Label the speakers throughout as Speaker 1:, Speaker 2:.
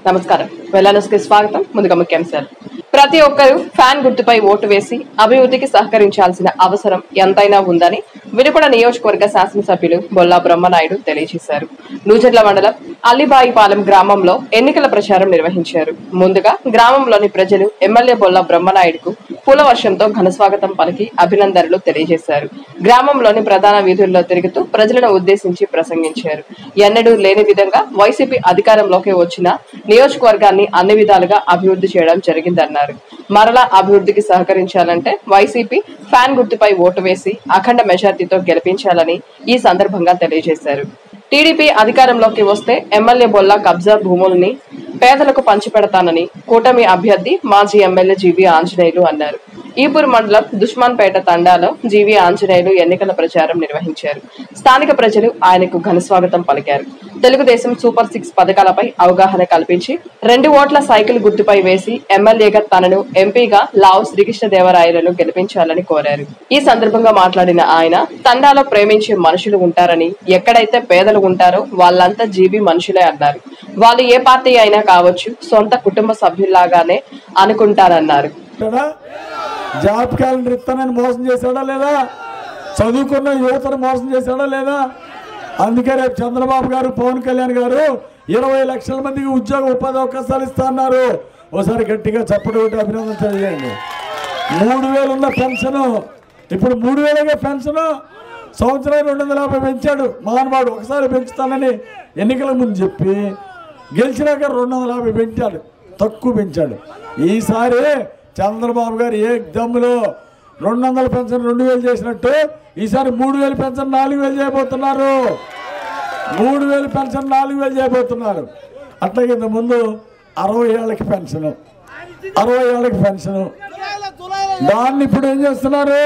Speaker 1: నమస్కారం వెల్లానస్కి స్వాగతం. ముందుగా ముఖ్యాంశాలు. ప్రతి ఒక్కరూ ఫ్యాన్ గుర్తుపై ఓటు వేసి అభివృద్ధికి సహకరించాల్సిన అవసరం ఎంతైనా ఉందని వినుకొండ నియోజకవర్గ శాసనసభ్యులు బొల్లా బ్రహ్మనాయుడు తెలియజేశారు. నూజెర్ల మండలం అల్లిబాయిపాలెం గ్రామంలో ఎన్నికల ప్రచారం నిర్వహించారు. ముందుగా గ్రామంలోని ప్రజలు ఎమ్మెల్యే బొల్లా బ్రహ్మనాయుడుకు పూల వర్షంతో ఘనస్వాగతం పలికి అభినందనలు తెలియజేశారు. గ్రామంలోని ప్రధాన వీధుల్లో తిరుగుతూ ప్రజలను ఉద్దేశించి ప్రసంగించారు. ఎన్నడూ లేని విధంగా వైసీపీ అధికారంలోకి వచ్చిన నియోజకవర్గాన్ని అన్ని విధాలుగా అభివృద్ధి చేయడం జరిగిందన్నారు. మరలా అభివృద్ధికి సహకరించాలంటే వైసీపీ ఫ్యాన్ గుర్తుపై ఓటు వేసి అఖండ మెజార్టీతో గెలిపించాలని ఈ సందర్భంగా తెలియజేశారు. టీడీపీ అధికారంలోకి వస్తే ఎమ్మెల్యే బొల్లా కబ్జా భూముల్ని పేదలకు పంచిపెడతానని కూటమి అభ్యర్థి మాజీ ఎమ్మెల్యే జీవీ ఆంజనేయులు అన్నారు. ఈపూర్ మండలం దుష్మాన్పేట తండాలో జీవీ ఆంజనేయులు ఎన్నికల ప్రచారం నిర్వహించారు. స్థానిక ప్రజలు ఆయనకు ఘనస్వాగతం పలికారు. తెలుగుదేశం సూపర్ 6 పథకాలపై అవగాహన కల్పించి 2 ఓట్ల సైకిల్ గుర్తుపై వేసి ఎమ్మెల్యేగా తనను ఎంపీగా లావు శ్రీకృష్ణదేవరాయలను గెలిపించాలని కోరారు. ఈ సందర్భంగా మాట్లాడిన ఆయన తండాలో ప్రేమించే మనుషులు ఉంటారని, ఎక్కడైతే పేదలు ఉంటారో వాళ్ళంతా జీవీ మనుషులే అన్నారు. వాళ్ళు ఏ పార్టీ అయినా కావచ్చు, సొంత కుటుంబ సభ్యుల్లాగానే అనుకుంటారన్నారు.
Speaker 2: జాబ్ క్యాలెండర్ ఇస్తానని మోసం చేశాడా లేదా? చదువుకున్న యువతను మోసం చేశాడా లేదా? అందుకే రేపు చంద్రబాబు గారు, పవన్ కళ్యాణ్ గారు 20 లక్షల మందికి ఉద్యోగ ఉపాధి అవకాశాలు ఇస్తా అన్నారు. ఒకసారి గట్టిగా చప్పటి కొట్టి అభినందన తెలియజేయండి. 3000 ఉన్న పెన్షన్ ఇప్పుడు 3000గా పెన్షన్ సంవత్సరానికి 250 పెంచాడు మహానుభావుడు. ఒకసారి పెంచుతానని ఎన్నికల ముందు చెప్పి గెలిచినాక 250 పెంచాడు, తక్కువ పెంచాడు. ఈసారి చంద్రబాబు గారు ఏ దమ్ములో 200 పెన్షన్ 2000 చేసినట్టు ఈసారి 3000 పెన్షన్ 4000 చేయబోతున్నారు. 3000 పెన్షన్ 4000 చేయబోతున్నారు. అట్లాగే ముందు 60 ఏళ్ళకి పెన్షన్, 60 ఏళ్ళకి పెన్షన్, దాన్ని ఇప్పుడు ఏం చేస్తున్నారు?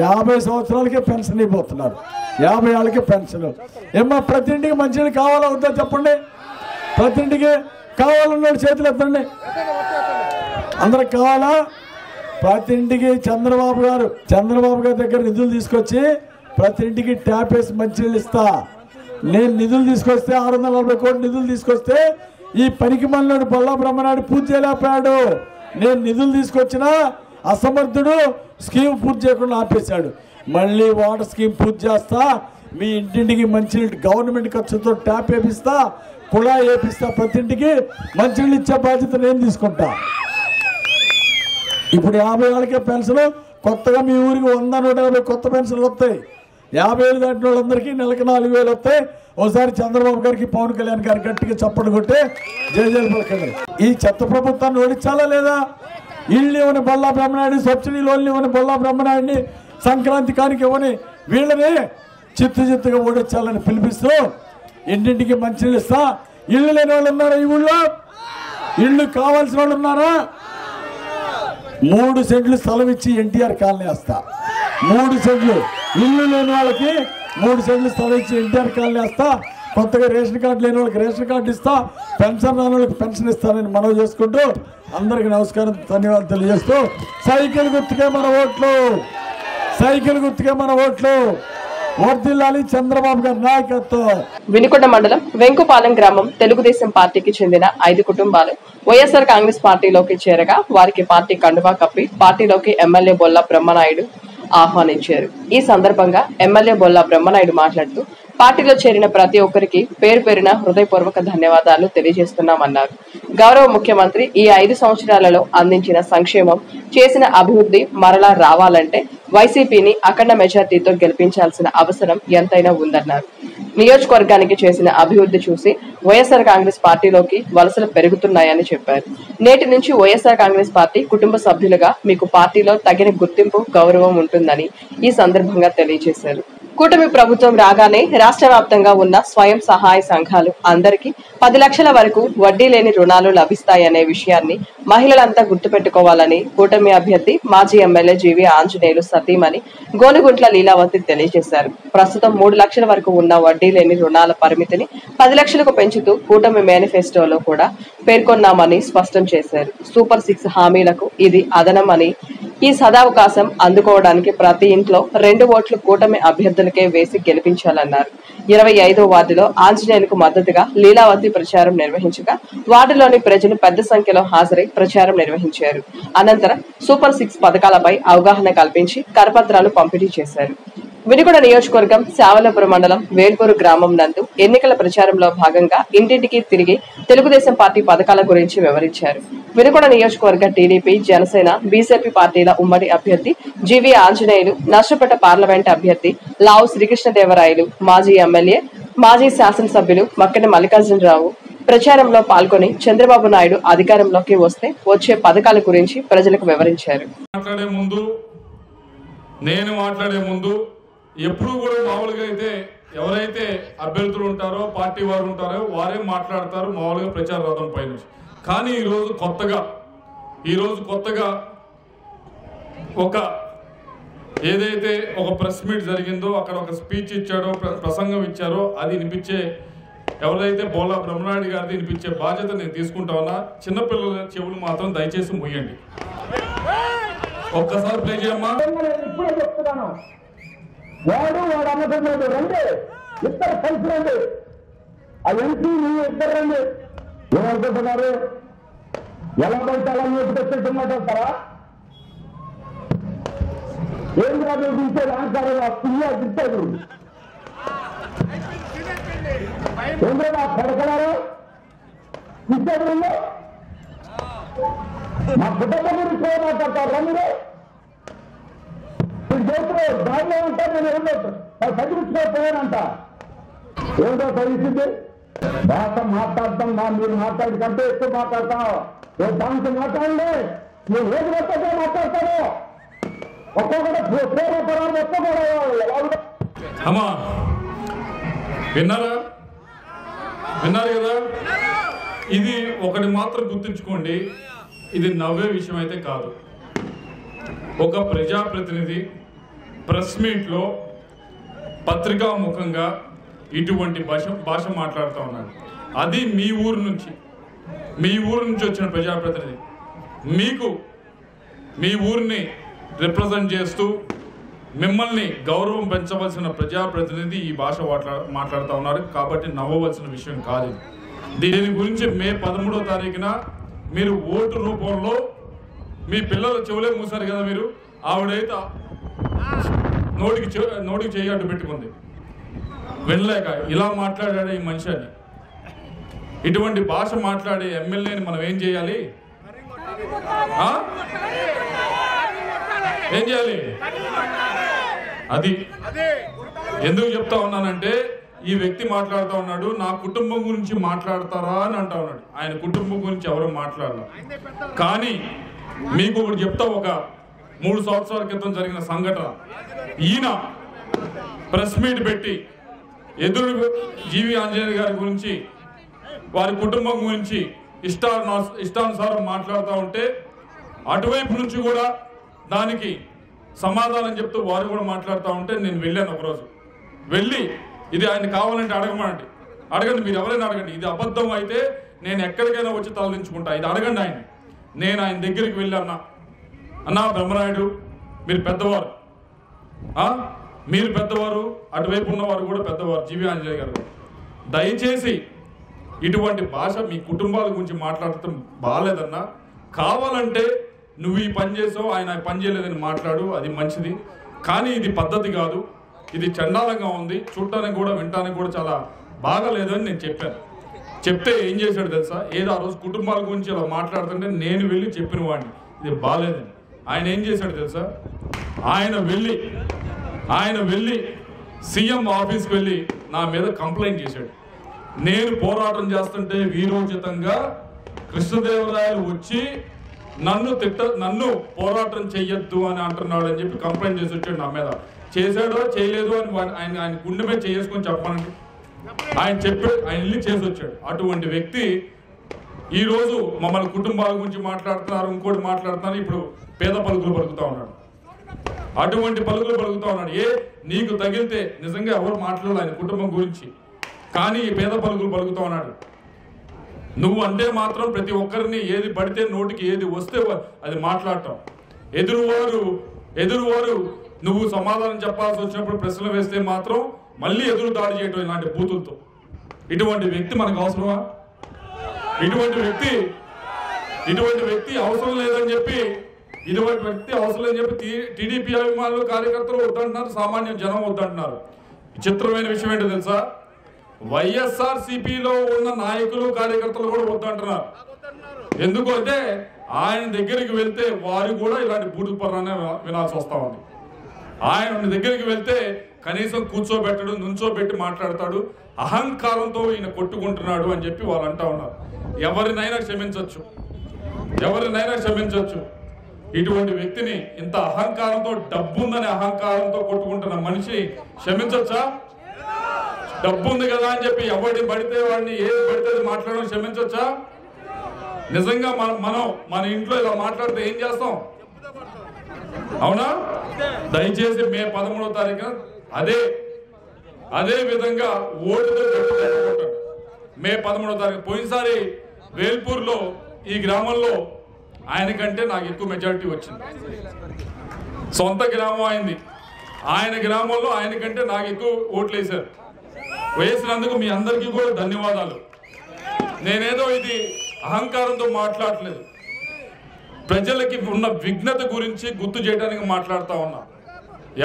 Speaker 2: 50 సంవత్సరాలకే పెన్షన్ ఇవ్వబోతున్నారు. 50 ఏళ్ళకి పెన్షన్. ఏమన్నా ప్రతి ఇంటికి మంచినీళ్ళు కావాలా వద్దా చెప్పండి? ప్రతి ఇంటికి కావాలన్నాడు చేతులు ఎత్తండి. అందరికి కావాలా? ప్రతి ఇంటికి చంద్రబాబు గారి దగ్గర నిధులు తీసుకొచ్చి ప్రతి ఇంటికి ట్యాప్ వేసి మంచినీళ్ళు ఇస్తా. నేను నిధులు తీసుకొస్తే 640 కోట్లు నిధులు తీసుకొస్తే ఈ పనికి మళ్ళీ బొల్లా బ్రహ్మనాయుడు పూర్తి చేయలేకపోయాడు. నేను నిధులు తీసుకొచ్చినా అసమర్థుడు స్కీమ్ పూర్తి చేయకుండా ఆపేశాడు. మళ్ళీ వాటర్ స్కీమ్ పూర్తి చేస్తా, మీ ఇంటింటికి మంచినీళ్ళు గవర్నమెంట్ ఖర్చుతో ట్యాప్ వేపిస్తా, కుళాయి వేపిస్తా, ప్రతి ఇంటికి మంచినీళ్ళు ఇచ్చే బాధ్యత నేను తీసుకుంటా. ఇప్పుడు 50 ఏళ్ళకే పెన్షన్, కొత్తగా మీ ఊరికి 100-150 కొత్త పెన్షన్లు వస్తాయి. 50 ఏళ్ళు దాటిన వాళ్ళందరికీ నెలకు 4000 వస్తాయి. ఒకసారి చంద్రబాబు గారికి, పవన్ కళ్యాణ్ గారికి గట్టిగా చప్పట్లు కొట్టి జయజయలు పలకండి. ఈ చెత్త ప్రభుత్వాన్ని ఓడించాలా లేదా? ఇళ్ళు ఇవ్వని బొల్లా బ్రహ్మనాయుడు, సబ్సిడీ లోన్లు ఇవ్వని బొల్లా బ్రహ్మనాయుడిని, సంక్రాంతి కానికి ఇవ్వని వీళ్ళని చిత్తుగా ఓడించాలని పిలిపిస్తూ ఇంటింటికి మంచినీళ్ళు ఇస్తా. ఇళ్ళు లేని వాళ్ళు ఉన్నారా? ఈ ఊళ్ళో ఇళ్ళు కావాల్సిన వాళ్ళు ఉన్నారా? 3 సెంట్లు స్థలం ఇచ్చి ఎన్టీఆర్ కాలనీ వేస్తా. 3 సెంట్లు ఇల్లు లేని వాళ్ళకి 3 సెంట్లు స్థలం ఇచ్చి ఎన్టీఆర్ కాలనీ వేస్తా. కొత్తగా రేషన్ కార్డు లేని వాళ్ళకి రేషన్ కార్డు ఇస్తా. పెన్షన్ రాని వాళ్ళకి పెన్షన్ ఇస్తానని మనవి చేసుకుంటూ అందరికి నమస్కారం, ధన్యవాదాలు తెలియజేస్తూ సైకిల్ గుర్తుకే మన ఓట్లు, సైకిల్ గుర్తుకే మన ఓట్లు. వర్ధిల్లాలి చంద్రబాబు గారి నాయకత్వం.
Speaker 1: వినుకొండ మండలం వెంకుపాలెం గ్రామం తెలుగుదేశం పార్టీకి చెందిన 5 కుటుంబాలు వైఎస్ఆర్ కాంగ్రెస్ పార్టీలోకి చేరగా వారికి పార్టీ కండువా కప్పి పార్టీలోకి ఎమ్మెల్యే బొల్లా బ్రహ్మనాయుడు ఆహ్వానించారు. ఈ సందర్భంగా ఎమ్మెల్యే బొల్లా బ్రహ్మనాయుడు మాట్లాడుతూ పార్టీలో చేరిన ప్రతి ఒక్కరికి పేరు పేరున హృదయపూర్వక ధన్యవాదాలు తెలియజేస్తున్నామన్నారు. గౌరవ ముఖ్యమంత్రి ఈ 5 సంవత్సరాలలో అందించిన సంక్షేమం, చేసిన అభివృద్ధి మరలా రావాలంటే వైసీపీని అఖండ మెజార్టీతో గెలిపించాల్సిన అవసరం ఎంతైనా ఉందన్నారు. నియోజకవర్గానికి చేసిన అభివృద్ధి చూసి వైఎస్ఆర్ కాంగ్రెస్ పార్టీలోకి వలసలు పెరుగుతున్నాయని చెప్పారు. నేటి నుంచి వైఎస్ఆర్ కాంగ్రెస్ పార్టీ కుటుంబ సభ్యులుగా మీకు పార్టీలో తగిన గుర్తింపు, గౌరవం ఉంటుందని ఈ సందర్భంగా తెలియజేశారు. కూటమి ప్రభుత్వం రాగానే రాష్ట్ర వ్యాప్తంగా ఉన్న స్వయం సహాయ సంఘాలు అందరికీ 10 లక్షల వరకు వడ్డీ లేని రుణాలు లభిస్తాయనే విషయాన్ని మహిళలంతా గుర్తుపెట్టుకోవాలని కూటమి అభ్యర్థి మాజీ ఎమ్మెల్యే జీవీ ఆంజనేయులు సతీమణి గోనుగుంట్ల లీలావతి తెలియజేశారు. ప్రస్తుతం 3 లక్షల వరకు ఉన్న వడ్డీ లేని రుణాల పరిమితిని 10 లక్షలకు పెంచుతూ కూటమి మేనిఫెస్టోలో కూడా పేర్కొన్నామని స్పష్టం చేశారు. సూపర్ 6 హామీలకు ఇది అదనమని ఈ సదావకాశం అందుకోవడానికి ప్రతి ఇంట్లో 2 ఓట్లు కూటమి అభ్యర్థులకే వేసి గెలిపించాలన్నారు. 25వ వార్డులో ఆంజనేయులకు మద్దతుగా లీలావతి ప్రచారం నిర్వహించగా వార్డులోని ప్రజలు పెద్ద సంఖ్యలో హాజరై ప్రచారం నిర్వహించారు. అనంతరం సూపర్ 6 పథకాలపై అవగాహన కల్పించి కరపత్రాలు పంపిణీ చేశారు. వినుకొండ నియోజకవర్గం శావలపురం మండలం వేల్పూరు గ్రామం నందు ఎన్నికల ప్రచారంలో భాగంగా ఇంటింటికి తిరిగి తెలుగుదేశం పార్టీ పథకాల గురించి వివరించారు. వినుకొండ నియోజకవర్గ టీడీపీ, జనసేన, బీజేపీ పార్టీల ఉమ్మడి అభ్యర్థి జీవీ ఆంజనేయులు, నర్సపేట పార్లమెంట్ అభ్యర్థి లావు శ్రీకృష్ణదేవరాయలు, మాజీ ఎమ్మెల్యే, మాజీ శాసనసభ్యులు మక్కెన మల్లికార్జునరావు ప్రచారంలో పాల్గొని చంద్రబాబు నాయుడు అధికారంలోకి వస్తే వచ్చే పథకాల గురించి ప్రజలకు వివరించారు.
Speaker 3: ఎప్పుడు కూడా మామూలుగా అయితే ఎవరైతే అభ్యర్థులు ఉంటారో పార్టీ వారు ఉంటారో వారే మాట్లాడతారు మామూలుగా ప్రచార రథం పైన. కానీ ఈరోజు కొత్తగా ఒక ఏదైతే ఒక ప్రెస్ మీట్ జరిగిందో అక్కడ ఒక స్పీచ్ ఇచ్చాడో ప్రసంగం ఇచ్చారో అది వినిపించే ఎవరైతే బోలా బ్రహ్మనాయుడు గారిది వినిపించే బాధ్యత నేను తీసుకుంటా ఉన్నా. చిన్నపిల్లల చెవులు మాత్రం దయచేసి ముయ్యండి. ఒక్కసారి ప్లే చేయమ్మా.
Speaker 2: వాడు అన్నదమ్ముడు రండి, ఇద్దరు కలిసి రండి, ఆ ఎంపీ నువ్వు ఇద్దరు రండి. ఏమనుకుంటున్నారు? ఎలా పడితే అలా నోటికొచ్చేట్టు మాట్లాడతారా? ఏం కాదు దించేది అంటారు, పుయ్యా దించేది ఏంటో పడకడారు ఇచ్చేది. మా కుటుంబం గురించి మాట్లాడతారు మీరు. దానిలో ఉంటా నేను ఎవరు చదివించుకోపోయానంట. ఏదో చదివించింది భాష మాట్లాడతాం. మీరు మాట్లాడి కంటే ఎక్కువ మాట్లాడతాం. దానికి మాట్లాడండి. మీరు ఏది వస్తే మాట్లాడతారు. ఒక్కొక్కటి పూర్వపరాలు ఒక్కొక్క
Speaker 3: అమ్మా విన్నారు కదా. ఇది ఒకటి మాత్రం గుర్తుంచుకోండి, ఇది నవ్వే విషయం అయితే కాదు. ఒక ప్రజాప్రతినిధి ప్రెస్ మీట్లో పత్రికాముఖంగా ఇటువంటి భాష మాట్లాడుతూ ఉన్నాడు. అది మీ ఊరు నుంచి వచ్చిన ప్రజాప్రతినిధి మీకు మీ ఊరిని రిప్రజెంట్ చేస్తూ మిమ్మల్ని గౌరవం పెంచవలసిన ప్రజాప్రతినిధి ఈ భాష మాట్లాడుతూ ఉన్నారు. కాబట్టి నవ్వవలసిన విషయం కాదు. దీని గురించి మే 13వ తారీఖున మీరు ఓటు రూపంలో మీ పిల్లల చెవులే మూసారు కదా. మీరు ఆవిడైతే నోటికి చేయి అడ్డు పెట్టుకుంది వినలేక ఇలా మాట్లాడాడు ఈ మనిషి అని. ఇటువంటి భాష మాట్లాడే ఎమ్మెల్యేని మనం ఏం చేయాలి? అది ఎందుకు చెప్తా ఉన్నానంటే ఈ వ్యక్తి మాట్లాడుతూ ఉన్నాడు, నా కుటుంబం గురించి మాట్లాడతారా అని అంటా ఉన్నాడు. ఆయన కుటుంబం గురించి ఎవరు మాట్లాడాలి. కానీ మీకు ఒకటి చెప్తా, ఒక 3 సంవత్సరాల క్రితం జరిగిన సంఘటన. ఈయన ప్రెస్ మీట్ పెట్టి ఎదురు జీవీ ఆంజనేయ గారి గురించి వారి కుటుంబం గురించి ఇష్టానుసారం మాట్లాడుతూ ఉంటే అటువైపు నుంచి కూడా దానికి సమాధానం చెప్తూ వారు కూడా మాట్లాడుతూ ఉంటే నేను వెళ్ళాను. ఒకరోజు వెళ్ళి ఇది ఆయన కావాలంటే అడగండి, మీరు ఎవరైనా అడగండి. ఇది అబద్ధం అయితే నేను ఎక్కడికైనా వచ్చి తలదించుకుంటా. ఇది అడగండి ఆయన. నేను ఆయన దగ్గరికి వెళ్ళి అన్నా బ్రహ్మనాయుడు మీరు పెద్దవారు, అటువైపు ఉన్నవారు కూడా పెద్దవారు, జీవీ ఆంజనేయ గారు, దయచేసి ఇటువంటి భాష మీ కుటుంబాల గురించి మాట్లాడటం బాగాలేదన్నా. కావాలంటే నువ్వు ఈ పని చేసావు, ఆయన పని చేయలేదని మాట్లాడు, అది మంచిది. కానీ ఇది పద్ధతి కాదు, ఇది చండాలంగా ఉంది, చూడటానికి కూడా వినటానికి కూడా చాలా బాగాలేదని నేను చెప్పాను. చెప్తే ఏం చేశాడు తెలుసా? ఏదో ఆ రోజు కుటుంబాల గురించి అలా మాట్లాడుతుంటే నేను వెళ్ళి చెప్పిన వాడిని ఇది బాగాలేదని. ఆయన ఏం చేశాడు తెలుసా? ఆయన వెళ్ళి సీఎం ఆఫీస్కి వెళ్ళి నా మీద కంప్లైంట్ చేశాడు. నేను పోరాటం చేస్తుంటే వీరోచితంగా కృష్ణదేవరాయలు వచ్చి నన్ను పోరాటం చెయ్యొద్దు అని అంటున్నాడు అని చెప్పి కంప్లైంట్ చేసి వచ్చాడు నా మీద. చేశాడో చేయలేదు అని ఆయన గుండె మీద చేసుకొని చెప్పానండి. ఆయన చెప్పాడు, ఆయన వెళ్ళి చేసి వచ్చాడు. అటువంటి వ్యక్తి ఈరోజు మమ్మల్ని కుటుంబాల గురించి మాట్లాడుతున్నారు, ఇంకోటి మాట్లాడుతున్నారు, ఇప్పుడు పేద పలుకులు పలుకుతా ఉన్నాడు. అటువంటి పలుకులు పలుకుతా ఉన్నాడు. నీకు తగిలితే నిజంగా ఎవరు మాట్లాడాలి ఆయన కుటుంబం గురించి, కానీ ఈ పేద పలుకులు పలుకుతా ఉన్నాడు. నువ్వు అంటే మాత్రం ప్రతి ఒక్కరిని ఏది పడితే నోటికి ఏది వస్తే అది మాట్లాడటం. ఎదురువారు నువ్వు సమాధానం చెప్పాల్సి వచ్చినప్పుడు ప్రశ్నలు వేస్తే మాత్రం మళ్ళీ ఎదురు దాడి చేయడం ఇలాంటి బూతులతో. ఇటువంటి వ్యక్తి మనకు అవసరమా? ఇటువంటి వ్యక్తి అవసరం లేదని చెప్పి టీడీపీ అభిమానులు కార్యకర్తలు వద్దంటున్నారు, సామాన్య జనం వద్దంటున్నారు. విచిత్రమైన విషయం ఏంటో తెలుసా? వైఎస్ఆర్సీపీలో ఉన్న నాయకులు కార్యకర్తలు కూడా వద్దంటున్నారు. ఎందుకంటే ఆయన దగ్గరికి వెళ్తే వారు కూడా ఇలాంటి బూటు పర్రాన్ని వినాల్సి వస్తా ఉంది. ఆయన దగ్గరికి వెళ్తే కనీసం కూర్చోబెట్టడు, నుంచోబెట్టి మాట్లాడతాడు, అహంకారంతో ఈయన కొట్టుకుంటున్నాడు అని చెప్పి వాళ్ళు అంటా ఉన్నారు. ఎవరినైనా క్షమించవచ్చు. ఇటువంటి వ్యక్తిని, ఇంత అహంకారంతో, డబ్బుందని అహంకారంతో కొట్టుకుంటున్న మనిషి క్షమించచ్చా? డబ్బు ఉంది కదా అని చెప్పి ఎవరిని పడితే వాడిని ఏది పడితే మాట్లాడడం క్షమించచ్చా? నిజంగా మనం మన ఇంట్లో ఇలా మాట్లాడితే ఏం చేస్తాం? అవునా? దయచేసి మే 13వ తారీఖున అదే విధంగా ఓటుతో జరుపుకుంటాం. మే 13వ తారీఖు పోయినసారి వేల్పూర్లో ఈ గ్రామంలో ఆయనకంటే నాకు ఎక్కువ మెజారిటీ వచ్చింది. సొంత గ్రామం అయింది. ఆయన గ్రామంలో ఆయనకంటే నాకు ఎక్కువ ఓట్లు వేసినందుకు మీ అందరికీ కూడా ధన్యవాదాలు. నేనేదో ఇది అహంకారంతో మాట్లాడలేదు, ప్రజలకి ఉన్న విఘ్నత గురించి గుర్తు చేయడానికి మాట్లాడుతూ ఉన్నా.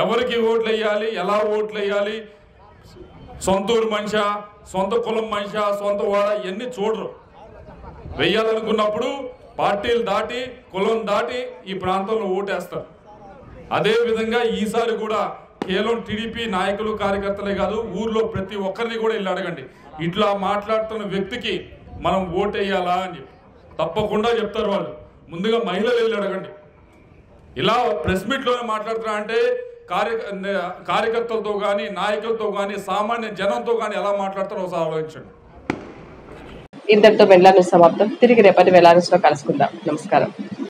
Speaker 3: ఎవరికి ఓట్లు వేయాలి, ఎలా ఓట్లు వేయాలి, సొంత ఊరు మనిషా, సొంత కులం మనిషా, సొంత వాడ, ఇవన్నీ చూడరు. వేయాలనుకున్నప్పుడు పార్టీలు దాటి, కులం దాటి ఈ ప్రాంతంలో ఓటేస్తారు. అదే విధంగా ఈసారి కూడా కేవలం టీడీపీ నాయకులు కార్యకర్తలే కాదు, ఊర్లో ప్రతి ఒక్కరిని కూడా వెళ్ళి అడగండి, ఇట్లా మాట్లాడుతున్న వ్యక్తికి మనం ఓటేయాలా అని చెప్పి. తప్పకుండా చెప్తారు వాళ్ళు. ముందుగా మహిళలు వెళ్ళి అడగండి. ఇలా ప్రెస్ మీట్లోనే మాట్లాడుతున్నా అంటే కార్యకర్తలతో కానీ, నాయకులతో కానీ, సామాన్య జనంతో కానీ ఎలా మాట్లాడతారో ఒకసారి ఆలోచించండి.
Speaker 1: ఇంతటితో వెళ్లాను సమాప్తం. తిరిగి రేపటి వెళ్లాను కలుసుకుందాం. నమస్కారం.